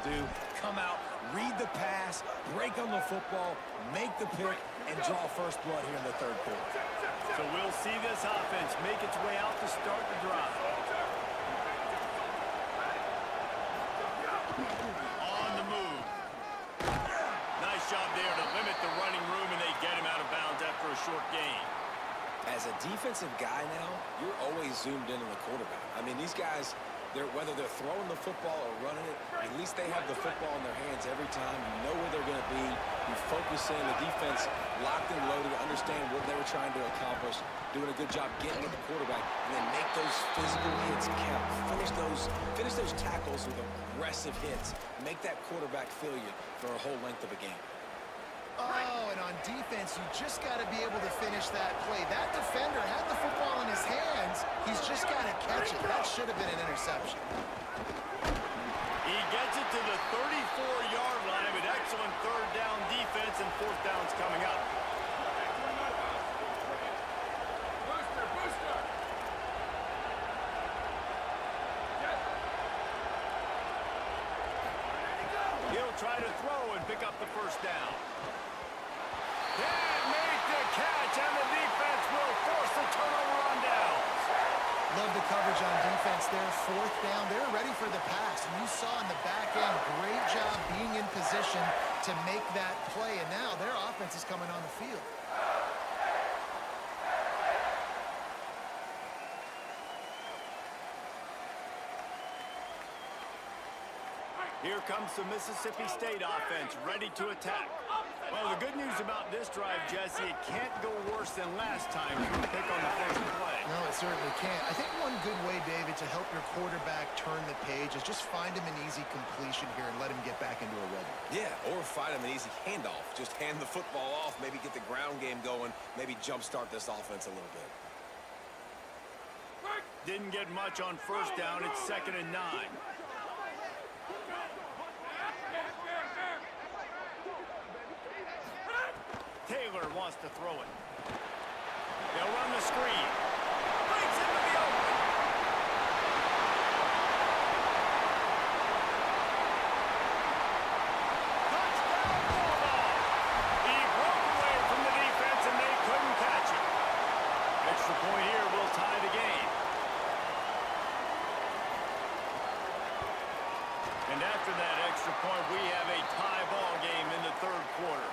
do. Come out, read the pass, break on the football, make the pick, and draw first blood here in the third quarter. So we'll see this offense make its way out to start the drive. On the move. Nice job there to limit the running room, and they get him out of bounds after a short gain. As a defensive guy now, you're always zoomed in on the quarterback. I mean, these guys, whether they're throwing the football or running it, at least they have the football in their hands every time. You know where they're going to be. You focus in. The defense locked and loaded, understand what they were trying to accomplish, doing a good job getting at the quarterback, and then make those physical hits count. Finish those tackles with aggressive hits. Make that quarterback feel you for a whole length of a game. Oh, and on defense, you just got to be able to finish that play. That defender had the football in his hands. He's just got to catch it. That should have been an interception. He gets it to the 34-yard line with excellent third down defense, and fourth down's coming up. He'll try to throw and pick up the first down. Can't make the catch, and the defense will force the turnover on downs. Love the coverage on defense there. Fourth down, they're ready for the pass. And you saw in the back end, great job being in position to make that play. And now their offense is coming on the field. Here comes the Mississippi State offense, ready to attack. Well, the good news about this drive, Jesse, it can't go worse than last time from the pick on the first play. No, it certainly can't. I think one good way, David, to help your quarterback turn the page is just find him an easy completion here and let him get back into a rhythm. Yeah, or find him an easy handoff. Just hand the football off, maybe get the ground game going, maybe jumpstart this offense a little bit. Didn't get much on first down. It's 2nd and 9. Taylor wants to throw it. They'll run the screen. Breaks into the open. Touchdown, Bulldogs. He broke away from the defense, and they couldn't catch him. Extra point here will tie the game. And after that extra point, we have a tie ball game in the third quarter.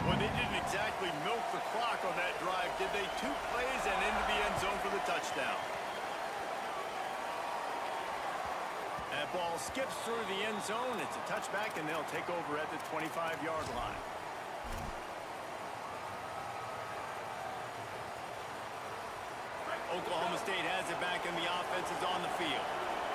Well, they didn't exactly milk the clock on that drive, did they? 2 plays and into the end zone for the touchdown. That ball skips through the end zone. It's a touchback, and they'll take over at the 25-yard line. Oklahoma State has it back, and the offense is on the field.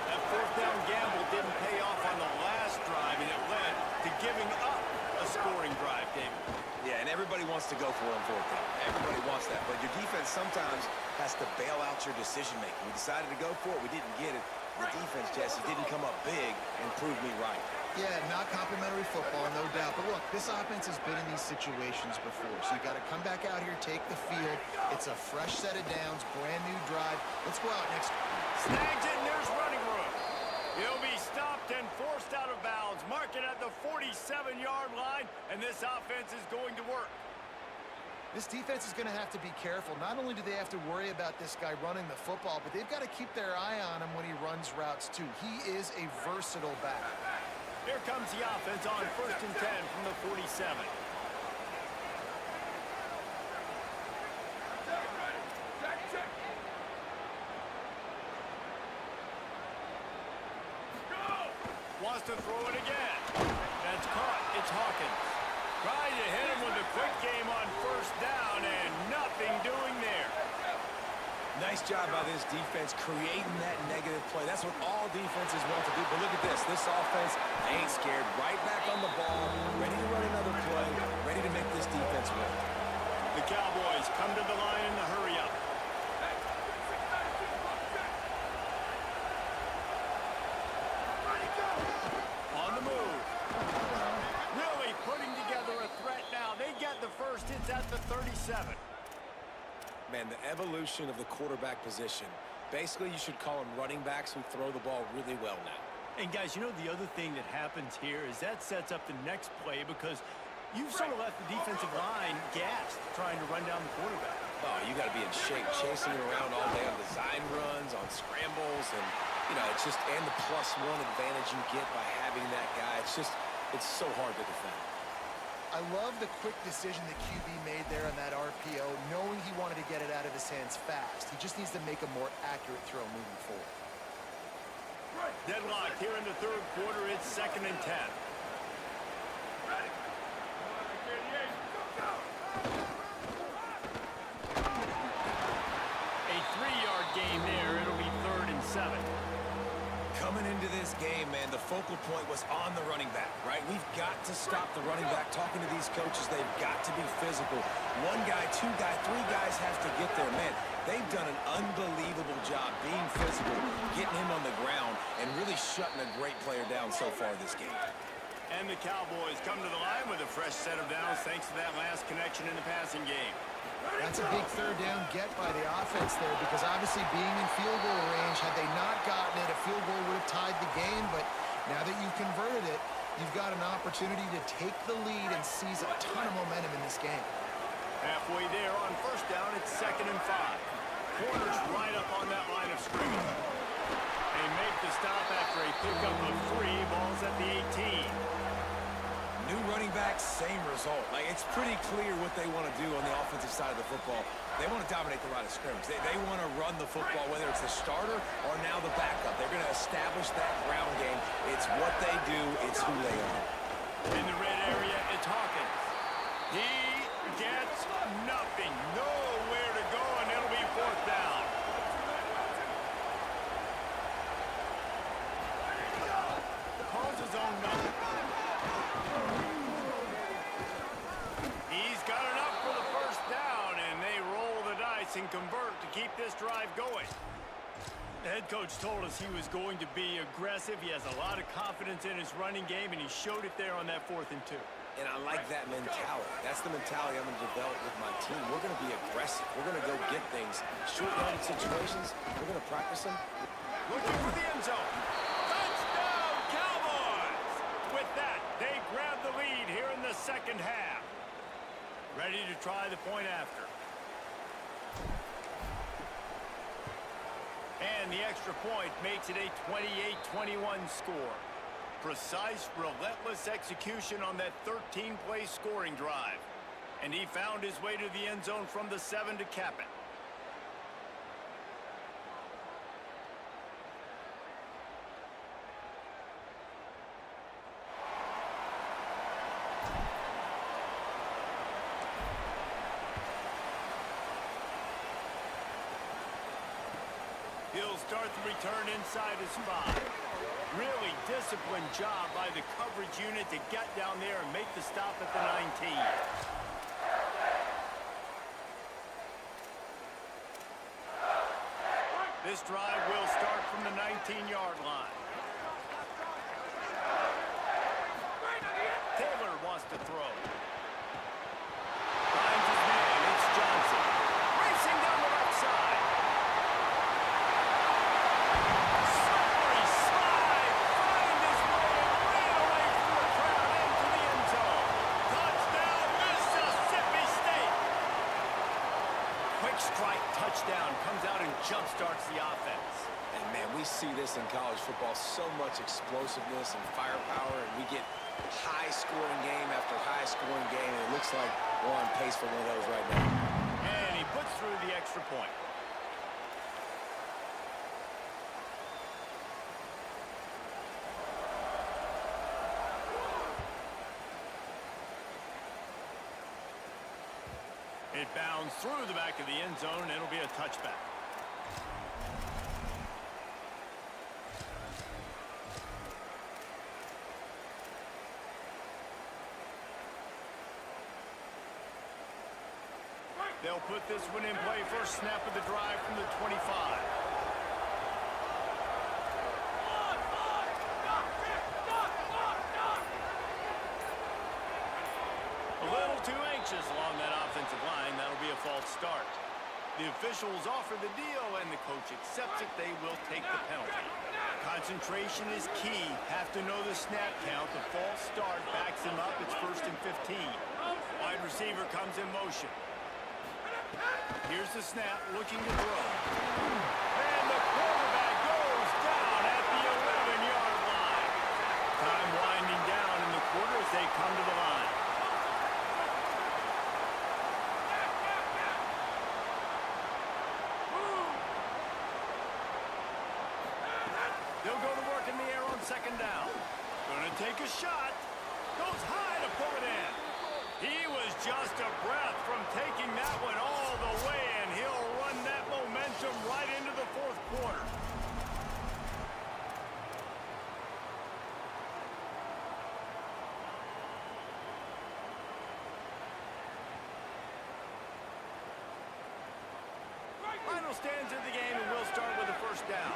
That fourth down gamble didn't pay off on the last drive, and it led to giving up a scoring drive, David. Yeah, and everybody wants to go for it on fourth down. Everybody wants that. But your defense sometimes has to bail out your decision-making. We decided to go for it. We didn't get it. The defense, Jesse, didn't come up big and prove me right. Yeah, not complimentary football, no doubt. But look, this offense has been in these situations before. So you got to come back out here, take the field. It's a fresh set of downs, brand new drive. Let's go out next. Snags it, and there's running room. He'll be stopped and forced out of bounds. Mark it at the 47-yard line, and this offense is going to work. This defense is going to have to be careful. Not only do they have to worry about this guy running the football, but they've got to keep their eye on him when he runs routes, too. He is a versatile back. Here comes the offense on 1st and 10 from the 47. Wants to throw it again. That's caught. It's Hawkins. Trying to hit him with a quick game on first down, and nothing doing there. Nice job by this defense creating that negative play. That's what all defenses want to do. But look at this. This offense, they ain't scared. Right back on the ball, ready to run another play, ready to make this defense win. The Cowboys come to the line in the hurry-up. On the move. Really putting together a threat now. They get the first. It's at the 37. Man, the evolution of the quarterback position. Basically, you should call them running backs who throw the ball really well now. And guys, you know the other thing that happens here is that sets up the next play because you've sort of left the defensive line gassed trying to run down the quarterback. Oh, you got to be in shape, chasing it around all day on design runs, on scrambles, and, you know, it's just, and the +1 advantage you get by having that guy. It's just, it's so hard to defend. I love the quick decision that QB made there on that RPO, knowing he wanted to get it out of his hands fast. He just needs to make a more accurate throw moving forward. Deadlocked here in the third quarter. It's 2nd and 10. A 3-yard gain there. It'll be 3rd and 7. Coming into this game, man, the focal point was on the running back, right? We've got to stop the running back. Talking to these coaches, they've got to be physical. 1 guy, 2 guy, 3 guys have to get there. Man, they've done an unbelievable job being physical, getting him on the ground, and really shutting a great player down so far this game. And the Cowboys come to the line with a fresh set of downs thanks to that last connection in the passing game. That's a big 3rd down get by the offense there because obviously being in field goal range, had they not gotten it, a field goal would have tied the game. But now that you've converted it, you've got an opportunity to take the lead and seize a ton of momentum in this game. Halfway there on 1st down, it's 2nd and 5. Corners right up on that line of scrimmage. They make the stop after a pickup of 3. Ball's at the 18. New running back, same result. Like, it's pretty clear what they want to do on the offensive side of the football. They want to dominate the line of scrimmage. They want to run the football, whether it's the starter or now the backup. They're going to establish that ground game. It's what they do. It's who they are. In the red area, it's Hawkins. He gets nothing. Nowhere to go, and it'll be 4th down. Calls his own number. He's got enough for the 1st down, and they roll the dice and convert to keep this drive going. The head coach told us he was going to be aggressive. He has a lot of confidence in his running game, and he showed it there on that 4th and 2. And I like that mentality. That's the mentality I'm going to develop with my team. We're going to be aggressive. We're going to go get things. Short-handed situations, we're going to practice them. Looking for the end zone. Touchdown, Cowboys! With that, they grab the lead here in the 2nd half. Ready to try the point after. And the extra point makes it a 28-21 score. Precise, relentless execution on that 13-play scoring drive. And he found his way to the end zone from the 7 to cap it. He'll start the return inside his 5. Really disciplined job by the coverage unit to get down there and make the stop at the 19. This drive will start from the 19-yard line. Taylor wants to throw. Finds his man. It's Johnson. Racing down the left side. Touchdown, comes out and jump-starts the offense. And, man, we see this in college football, so much explosiveness and firepower, and we get high-scoring game after high-scoring game, and it looks like we're on pace for one of those right now. And he puts through the extra point. It bounds through the back of the end zone, and it'll be a touchback. They'll put this one in play. First snap of the drive from the 25. A little too anxious along that offensive line. That'll be a false start. The officials offer the deal, and the coach accepts it. They will take the penalty. Concentration is key. Have to know the snap count. The false start backs him up. It's 1st and 15. Wide receiver comes in motion. Here's the snap, looking to throw. And the quarterback goes down at the 11-yard line. Time winding down in the quarter as they come to the line. They'll go to work in the air on 2nd down. Gonna take a shot. Goes high to pull it in. He was just a breath from taking that one all the way, and he'll run that momentum right into the 4th quarter. Final stands of the game, and we'll start with the 1st down.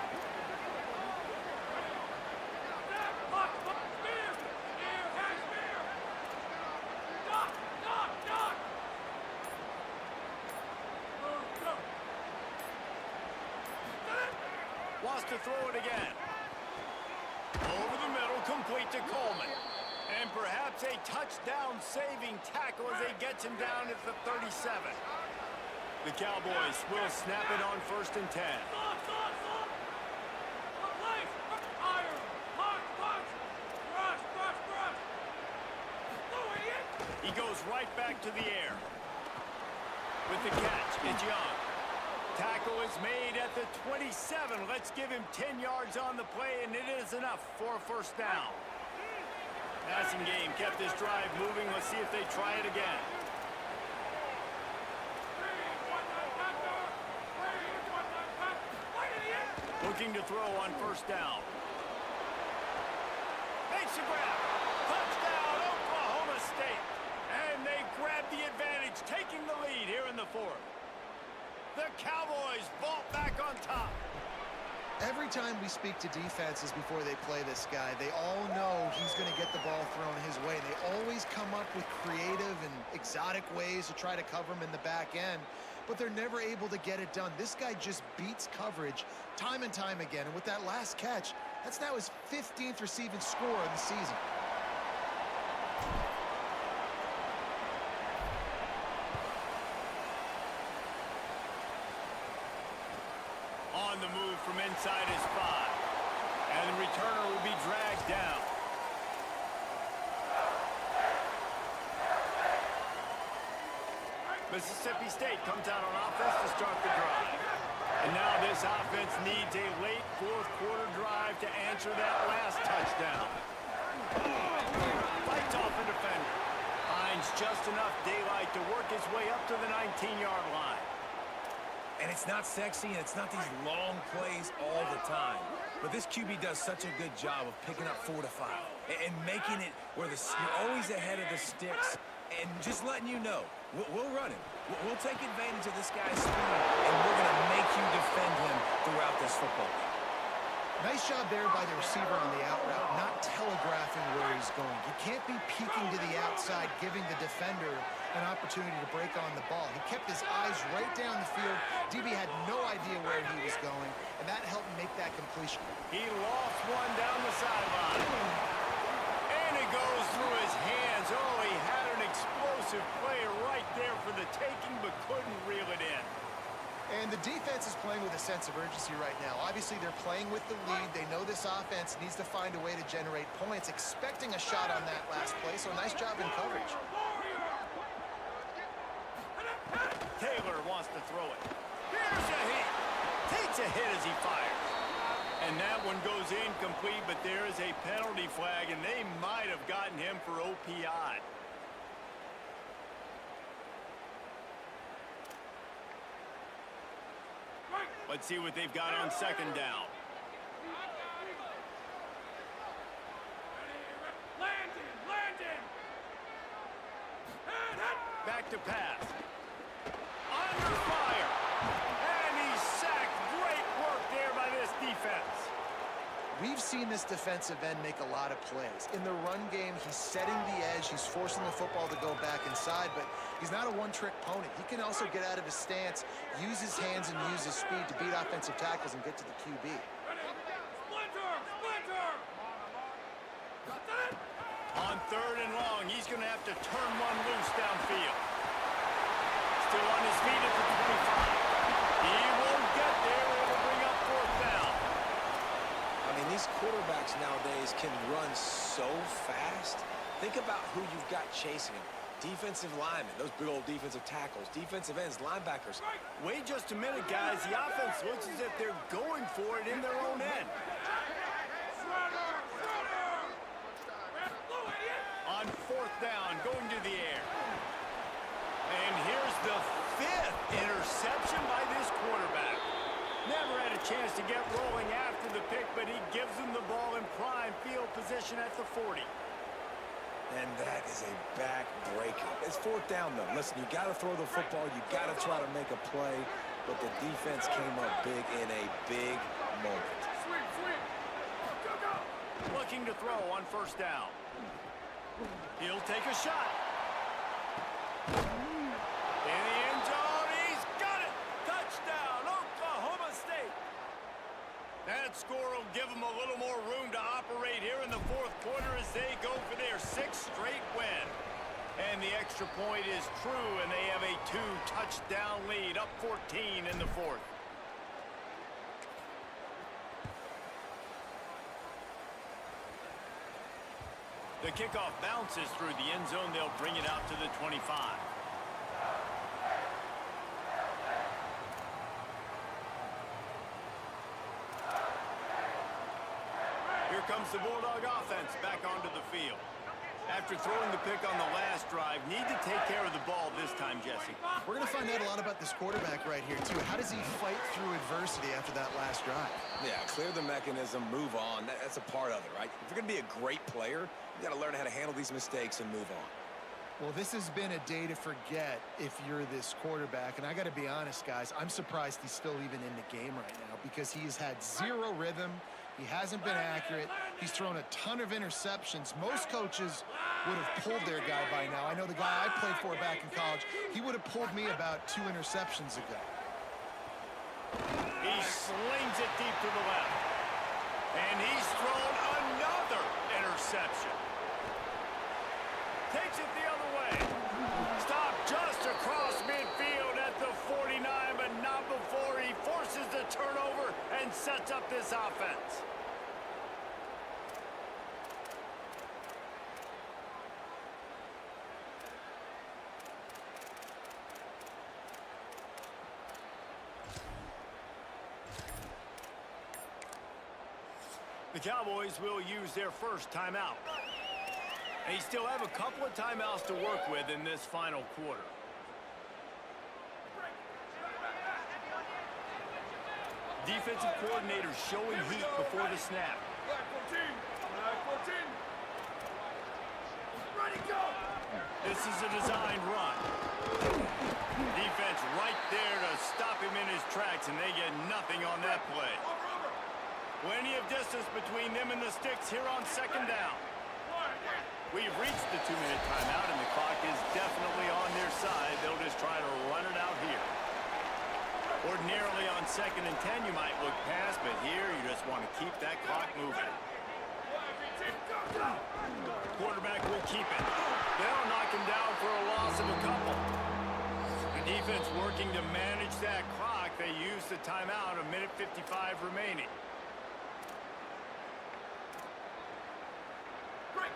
Wants to throw it again. Over the middle, complete to Coleman. And perhaps a touchdown-saving tackle as they get him down at the 37. The Cowboys will snap it on 1st and 10. He goes right back to the air. With the catch, it's Young. Tackle is made at the 27. Let's give him 10 yards on the play, and it is enough for a 1st down. Passing game kept this drive moving. Let's see if they try it again. Looking to throw on 1st down. Makes a grab. Touchdown, Oklahoma State. And they grab the advantage, taking the lead here in the 4th. The Cowboys vault back on top. Every time we speak to defenses before they play this guy, they all know he's going to get the ball thrown his way. They always come up with creative and exotic ways to try to cover him in the back end, but they're never able to get it done. This guy just beats coverage time and time again, and with that last catch, that's now his 15th receiving score of the season. On the move from inside his 5. And the returner will be dragged down. Mississippi State comes out on offense to start the drive. And now this offense needs a late 4th quarter drive to answer that last touchdown. Fights off the defender. Finds just enough daylight to work his way up to the 19-yard line. And it's not sexy, and it's not these long plays all the time. But this QB does such a good job of picking up 4 to 5 and making it where you're always ahead of the sticks and just letting you know, we'll run him. We'll take advantage of this guy's speed, and we're going to make you defend him throughout this football game. Nice job there by the receiver on the out route, not telegraphing where he's going. You can't be peeking to the outside, giving the defender an opportunity to break on the ball. He kept his eyes right down the field. DB had no idea where he was going, and that helped make that completion. He lost one down the sideline. And it goes through his hands. Oh, he had an explosive play right there for the taking, but couldn't reel it in. And the defense is playing with a sense of urgency right now. Obviously, they're playing with the lead. They know this offense needs to find a way to generate points, expecting a shot on that last play, so nice job in coverage. Taylor wants to throw it. Here's a hit. Takes a hit as he fires. And that one goes incomplete, but there is a penalty flag, and they might have gotten him for OPI. Let's see what they've got on 2nd down. Back to pass. Under fire. And he's sacked. Great work there by this defense. We've seen this defensive end make a lot of plays. In the run game, he's setting the edge. He's forcing the football to go back inside, but he's not a one-trick pony. He can also get out of his stance, use his hands, and use his speed to beat offensive tackles and get to the QB. On 3rd and long, he's going to have to turn one loose downfield. Still on his feet at the 25. He won't get there. It'll bring up 4th down. I mean, these quarterbacks nowadays can run so fast. Think about who you've got chasing him. Defensive linemen, those big old defensive tackles, defensive ends, linebackers. Wait just a minute, guys. The offense looks as if they're going for it in their own end. On 4th down, going to the air. And here's the 5th interception by this quarterback. Never had a chance to get rolling after the pick, but he gives them the ball in prime field position at the 40. And that is a back-breaker. It's 4th down, though. Listen, you got to throw the football. You got to try to make a play. But the defense came up big in a big moment. Looking to throw on 1st down. He'll take a shot. In the end zone, he's got it! Touchdown, Oklahoma State! That score will give them a little more room to operate here in the 4th quarter as they go for their 6th straight win. And the extra point is true, and they have a 2-touchdown lead, up 14 in the 4th. The kickoff bounces through the end zone. They'll bring it out to the 25. Here comes the Bulldog offense back onto the field. After throwing the pick on the last drive, need to take care of the ball this time, Jesse. We're going to find out a lot about this quarterback right here, too. How does he fight through adversity after that last drive? Yeah, clear the mechanism, move on. That's a part of it, right? If you're going to be a great player, you got to learn how to handle these mistakes and move on. Well, this has been a day to forget if you're this quarterback. And I got to be honest, guys, I'm surprised he's still even in the game right now because he has had zero rhythm. He hasn't been accurate. He's thrown a ton of interceptions. Most coaches would have pulled their guy by now. I know the guy I played for back in college, he would have pulled me about 2 interceptions ago. He slings it deep to the left. And he's thrown another interception. Takes it the other way. Stopped just across midfield at the 49, but not before he forces the turnover and sets up this offense. The Cowboys will use their first timeout. They still have a couple of timeouts to work with in this final quarter. Defensive coordinator showing heat before the snap. This is a designed run. Defense right there to stop him in his tracks, and they get nothing on that play. Plenty of distance between them and the sticks here on 2nd down. We've reached the 2-minute timeout, and the clock is definitely on their side. They'll just try to run it out here. Ordinarily on 2nd and 10, you might look past, but here you just want to keep that clock moving. Quarterback will keep it. They'll knock him down for a loss of a couple. The defense working to manage that clock. They use the timeout, 1:55 remaining.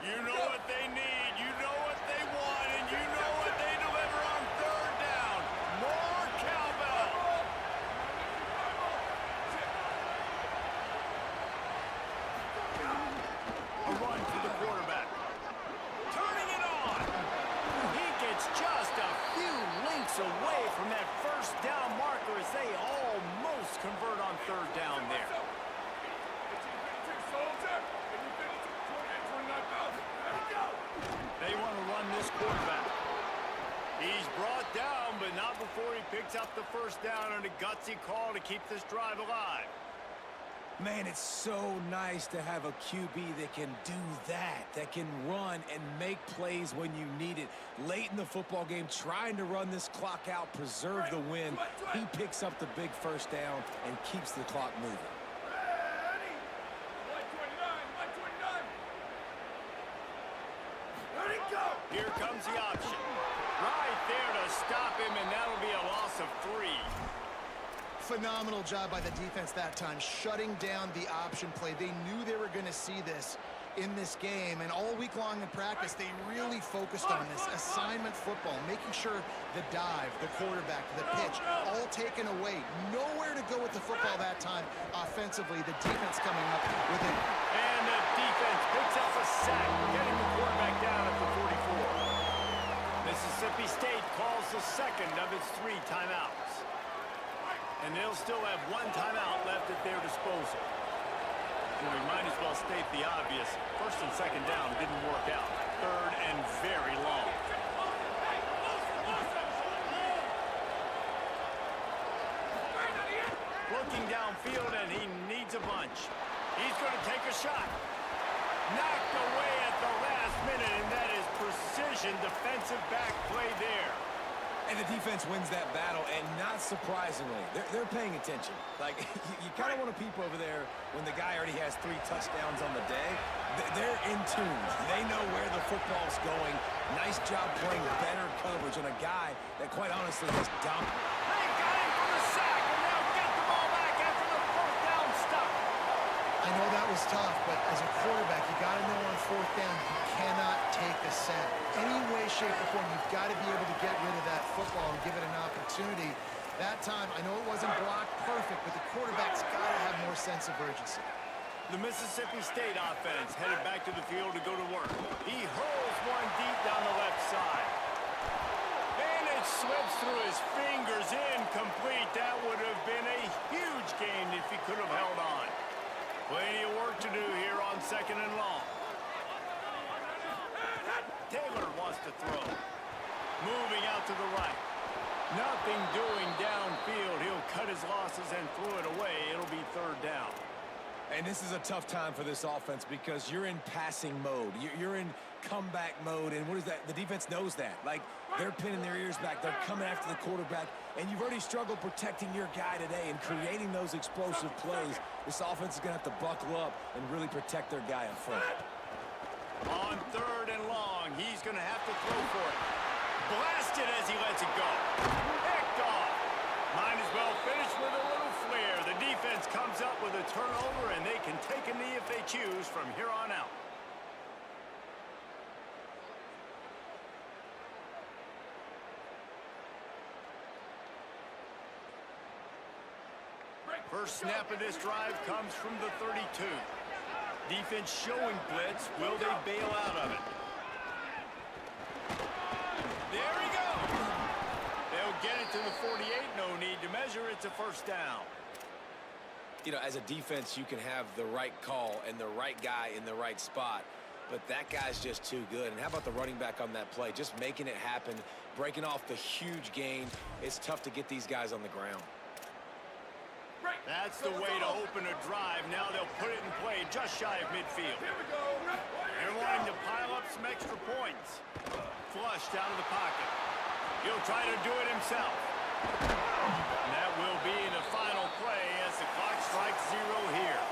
You know what they need, you know what they want, and you know what they deliver on 3rd down. More cowbell. A run for the quarterback. Turning it on. He gets just a few links away from that 1st down marker as they almost convert on 3rd down there. They want to run this quarterback. He's brought down, but not before he picks up the 1st down on a gutsy call to keep this drive alive. Man, it's so nice to have a QB that can do that can run and make plays when you need it. Late in the football game, trying to run this clock out, preserve the win. He picks up the big first down and keeps the clock moving. Here comes the option. Right there to stop him, and that'll be a loss of 3. Phenomenal job by the defense that time, shutting down the option play. They knew they were going to see this in this game, and all week long in practice, they really focused on this assignment football, making sure the dive, the quarterback, the pitch, all taken away. Nowhere to go with the football that time offensively. The defense coming up with it. And the defense picks up a sack, getting the quarterback down at the 44. Mississippi State calls the second of its 3 timeouts. And they'll still have 1 timeout left at their disposal. So we might as well state the obvious. First and second down didn't work out. Third and very long. Looking downfield, and he needs a bunch. He's going to take a shot. Knocked away at the last minute, and that is precision defensive back play there. And the defense wins that battle, and not surprisingly, they're paying attention. Like, you kind of want to peep over there when the guy already has 3 touchdowns on the day. They're in tune. They know where the football's going. Nice job playing better coverage on a guy that, quite honestly, has dominated. They got him for the sack, and they'll get the ball back after the 4th down stop. I know that was tough, but as a quarterback, you got to know on 4th down, you cannot take a sack. Any way, shape, or form, you've got to be able to get rid of that football and give it an opportunity. That time, I know it wasn't blocked perfect, but the quarterback's got to have more sense of urgency. The Mississippi State offense headed back to the field to go to work. He hurls one deep down the left side. And it slips through his fingers, incomplete. That would have been a huge gain if he could have held on. Plenty of work to do here on 2nd and long. Taylor wants to throw. Moving out to the right. Nothing doing downfield. He'll cut his losses and throw it away. It'll be 3rd down. And this is a tough time for this offense because you're in passing mode. You're in comeback mode, and what is that? The defense knows that. Like, they're pinning their ears back. They're coming after the quarterback, and you've already struggled protecting your guy today and creating those explosive plays. This offense is going to have to buckle up and really protect their guy up front. On 3rd and long, he's going to have to throw for it. Blasted as he lets it go. Picked off. Might as well finish with a little flair. The defense comes up with a turnover, and they can take a knee if they choose from here on out. First snap of this drive comes from the 32. Defense showing blitz. Will they bail out of it? There he goes. They'll get it to the 48. No need to measure. It's a 1st down. You know, as a defense, you can have the right call and the right guy in the right spot, but that guy's just too good. And how about the running back on that play? Just making it happen, breaking off the huge gain. It's tough to get these guys on the ground. That's the way to open a drive. Now they'll put it in play just shy of midfield. They're wanting to pile up some extra points. Flush down to the pocket. He'll try to do it himself. And that will be the final play as the clock strikes 0 here.